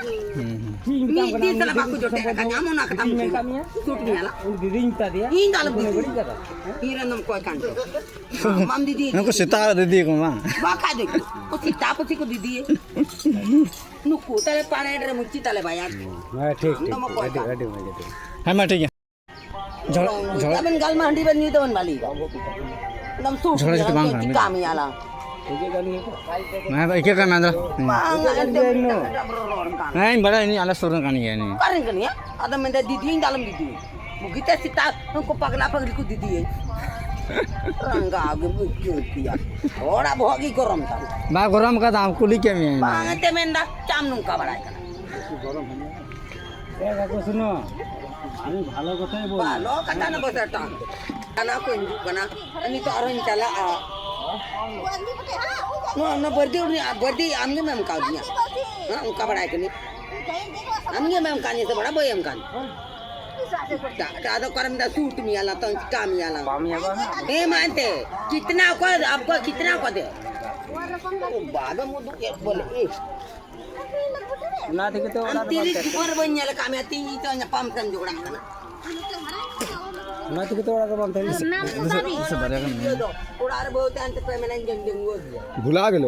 Ini salah baku jodoh kan kamu nak ketemu sut ni ala. Ini dalam budi. Ini random kau kan. Mam didi. हमको सितारा दे दिए को मां Baka deh. Oh kita apa sih kau didi? Nuku tale panai dari muci tale bayar. ठीक ready ready ready है मैं ठीक है Tapi kalau mandi bani itu man balik. Nam sut. झगड़ा से बांग Kita kami ala. मैं भाई क्या कर मैं अंदर Bang, नहीं बड़ा नहीं आला सुरन का नहीं है नहीं Karin kan ya? Ada menda didi yang dalam didi. Kita sita, kau pagla pagli didi ya. Rangga agu mukti ya. Orang bohong korom tak. बा गरम का दाम कुली के में Bang, ente menda cam nungka barai kan. ए काकू सुनो আমি ভালো কথাই বলি Balo kata na bos datang. Karena aku injuk karena ini tu orang cala. No berdi amnya memang kau dia. Ungka barai kan ni. Amnya memang kan ni sebab boy amkan. Tak ada orang dah suit ni ala tu cam ni ala. Eh mante, आपको कितना को दे? बाद में मुझे एक बोले eh. না থেকে তো Antiri super banyak lah kami hati itu hanya pamkan juga kan. না থেকে তো ওরা বলতে इससे बढ़िया का नहीं Udah ada bau tante pemenang jeng jeng gua. ভুলা গেল